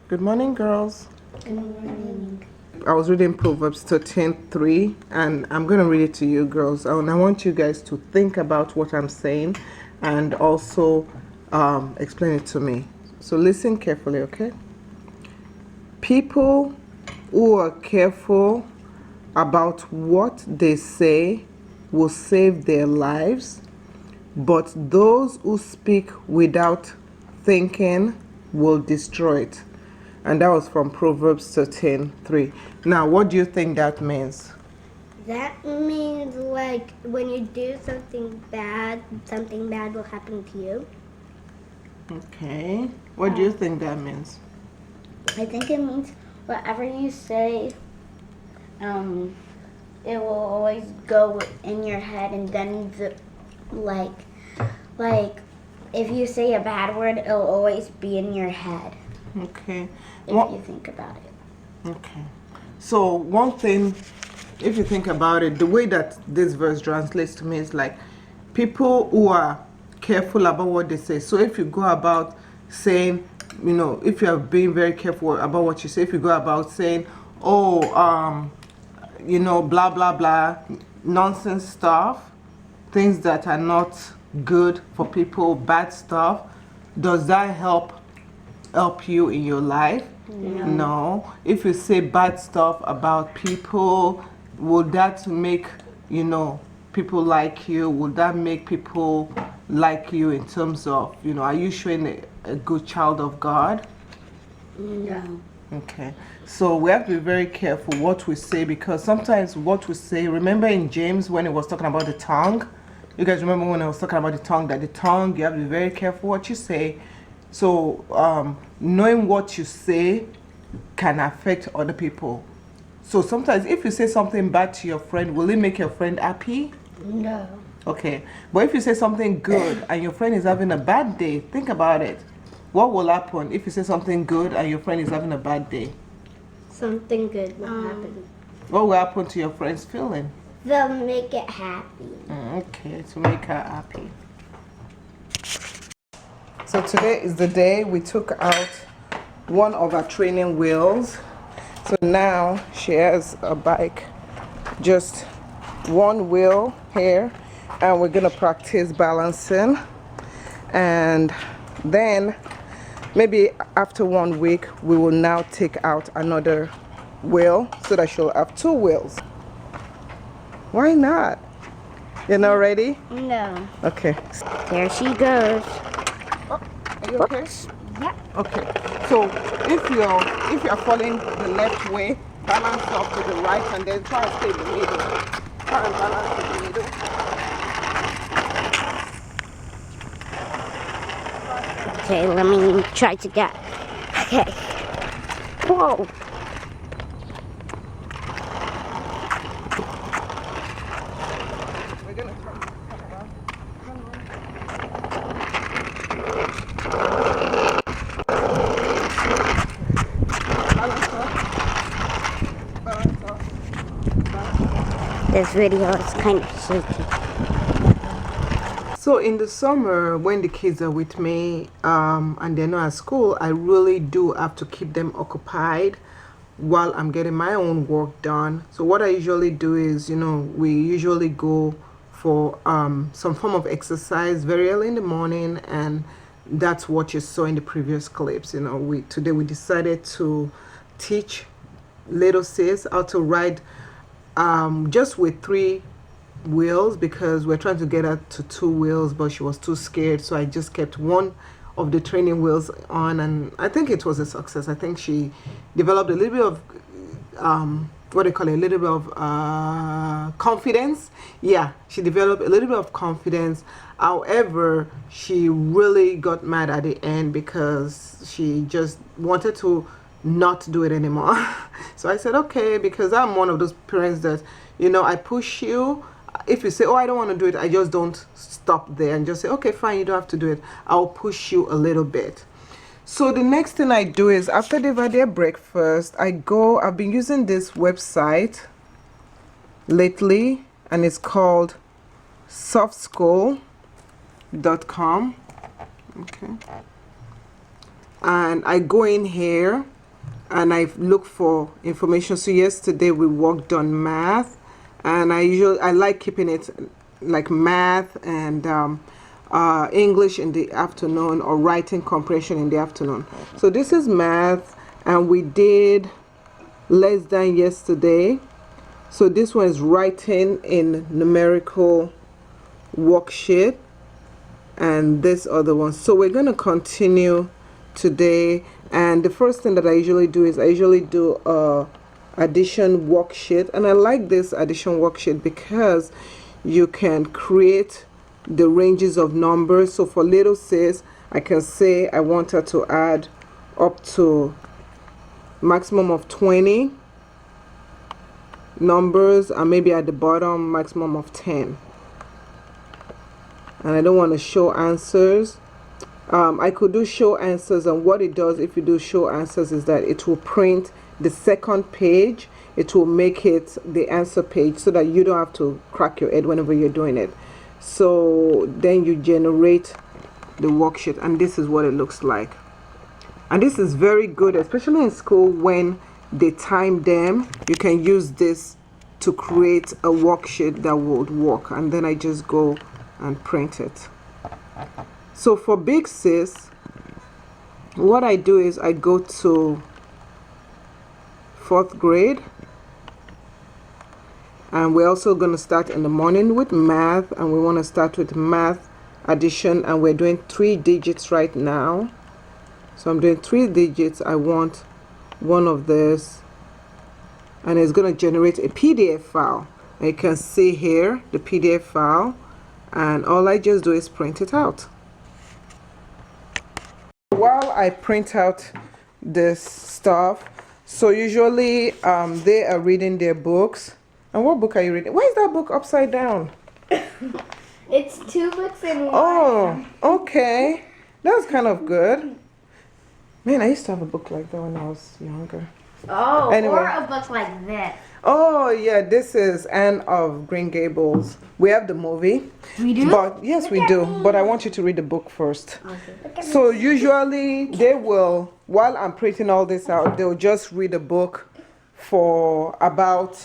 Good morning, girls. Good morning. I was reading Proverbs 13:3, and I'm going to read it to you, girls. And I want you guys to think about what I'm saying and also explain it to me. So listen carefully, okay? People who are careful about what they say will save their lives, but those who speak without thinking will destroy it. And that was from Proverbs 13:3. Now, what do you think that means? That means like when you do something bad will happen to you. Okay. What do you think that means? I think it means whatever you say, it will always go in your head, and then like if you say a bad word, it'll always be in your head. Okay. If you think about it. Okay. So one thing, if you think about it, the way that this verse translates to me is like people who are careful about what they say. So if you go about saying, if you are being very careful about what you say, if you go about saying, blah blah blah, nonsense stuff, things that are not good for people, bad stuff, does that help you in your life? No. If you say bad stuff about people, would that make people like you? Would that make people like you in terms of are you showing a good child of God? No. Okay, so we have to be very careful what we say, because sometimes what we say, remember in James when it was talking about the tongue, you guys remember when I was talking about the tongue, that the tongue, you have to be very careful what you say. So knowing what you say can affect other people. So sometimes if you say something bad to your friend, will it make your friend happy? No. Okay, but if you say something good and your friend is having a bad day, think about it. What will happen if you say something good and your friend is having a bad day? Something good will happen. What will happen to your friend's feeling? They'll make it happy. Okay, to make her happy. So today is the day we took out one of our training wheels. So now she has a bike, just one wheel here, and we're gonna practice balancing. And then maybe after 1 week we will now take out another wheel so that she'll have 2 wheels. Why not? You're not ready? No. Okay. There she goes. Are you okay? Yep. Okay. So if you're falling the left way, balance off to the right and then try and stay in the middle. Try and balance in the middle. Okay, let me try to get. Okay. Whoa. We're gonna talk about. Balance off. Balance off. This video is kind of shaky. So in the summer, when the kids are with me and they're not at school, I really do have to keep them occupied while I'm getting my own work done. So what I usually do is, we usually go for some form of exercise very early in the morning, and that's what you saw in the previous clips. Today we decided to teach little sis how to ride just with 3 wheels, because we're trying to get her to 2 wheels, but she was too scared, so I just kept one of the training wheels on, and I think it was a success. I think she developed a little bit of a little bit of confidence. Yeah, she developed a little bit of confidence. However, she really got mad at the end because she just wanted to not do it anymore. So I said, okay, because I'm one of those parents that I push you. If you say, oh, I don't want to do it, I just don't stop there and just say, okay, fine, you don't have to do it. I'll push you a little bit. So the next thing I do is, after they've had their breakfast, I've been using this website lately, and it's called softschool.com. Okay. And I go in here and I look for information. So yesterday we worked on math, and I like keeping it like math and English in the afternoon, or writing comprehension in the afternoon. So this is math, and we did less than yesterday. So this one is writing in numerical worksheet, and this other one. So we're going to continue today, and the first thing that I usually do is I usually do a addition worksheet, and I like this addition worksheet because you can create the ranges of numbers. So for little sis, I can say I want her to add up to maximum of 20 numbers, and maybe at the bottom maximum of 10. And I don't want to show answers. I could do show answers, and what it does if you do show answers is that it will print the second page. It will make it the answer page so that you don't have to crack your head whenever you're doing it. So then you generate the worksheet, and this is what it looks like. And this is very good, especially in school when they time them. You can use this to create a worksheet that would work, and then I just go and print it. So for big sis, what I do is I go to 4th grade, and we're also going to start in the morning with math, and we want to start with math addition, and we're doing 3 digits right now. So I'm doing 3 digits. I want one of this, and it's going to generate a PDF file. And you can see here the PDF file, and all I just do is print it out. While I print out this stuff, so usually they are reading their books. And what book are you reading? Why is that book upside down? It's 2 books in one. Oh, okay. That's kind of good. Man, I used to have a book like that when I was younger. Oh, Anyway. or a book like this. Oh, yeah, this is Anne of Green Gables. We have the movie. We do? But yes, we do. But I want you to read the book first. Okay. So usually they will, while I'm printing all this out, they'll just read a book for about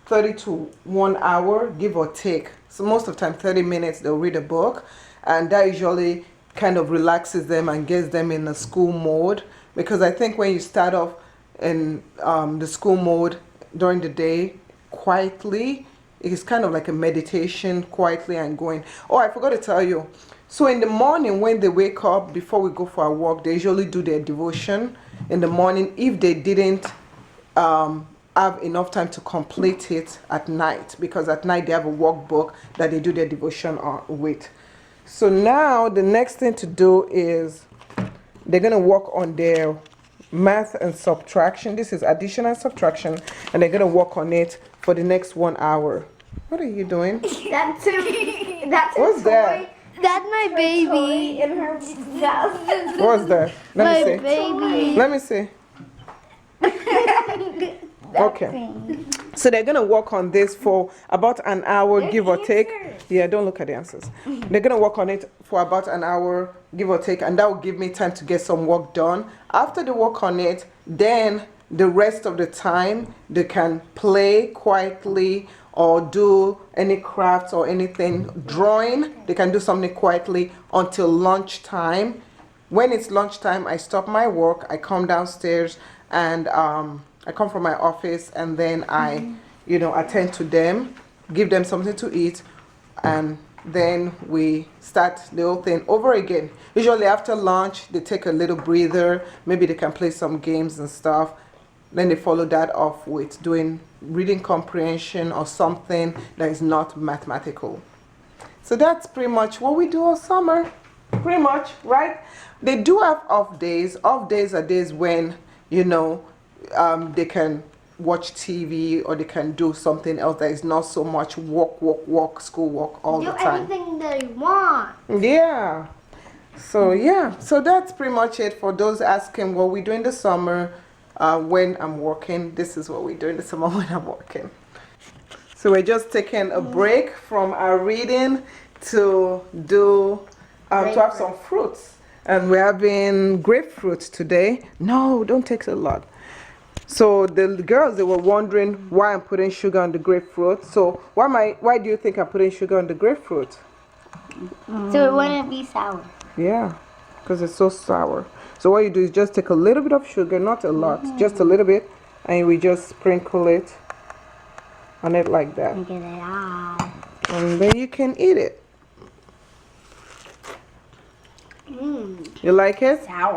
30 to 1 hour, give or take. So most of the time 30 minutes they'll read a book, and that usually kind of relaxes them and gets them in the school mode, because I think when you start off in the school mode during the day quietly, it's kind of like a meditation, quietly and going. Oh, I forgot to tell you, so in the morning when they wake up, before we go for our walk, they usually do their devotion in the morning if they didn't have enough time to complete it at night, because at night they have a workbook that they do their devotion with. So now the next thing to do is they're going to work on their math and subtraction. This is addition and subtraction, and they're going to work on it for the next 1 hour. What are you doing? That's a What's toy. that? That's my baby. In her mouth. What's that? Let My me see. baby. Let me see. Okay. So they're going to work on this for about an hour, give or take. Yeah, don't look at the answers. They're going to work on it for about an hour, give or take, and that will give me time to get some work done. After they work on it, then the rest of the time they can play quietly or do any crafts or anything, drawing. They can do something quietly until lunchtime. When it's lunchtime, I stop my work, I come downstairs, and I come from my office, and then I, attend to them, give them something to eat, and then we start the whole thing over again. Usually after lunch, they take a little breather, maybe they can play some games and stuff. Then they follow that off with doing reading comprehension or something that is not mathematical. So that's pretty much what we do all summer, pretty much, right? They do have off days. Off days are days when, they can watch TV, or they can do something else that is not so much work, school work all the time. Do anything they want. Yeah. So that's pretty much it for those asking what we do in the summer when I'm working. This is what we do in the summer when I'm working. So we're just taking a break from our reading to do to have some fruits. And we're having grapefruit today. No, don't take a lot. So the girls, they were wondering why I'm putting sugar on the grapefruit. So why do you think I'm putting sugar on the grapefruit? So it wouldn't be sour. Yeah, because it's so sour. So what you do is just take a little bit of sugar, not a lot, just a little bit, and we just sprinkle it on it like that. Get it out. And then you can eat it. You like it? Sour.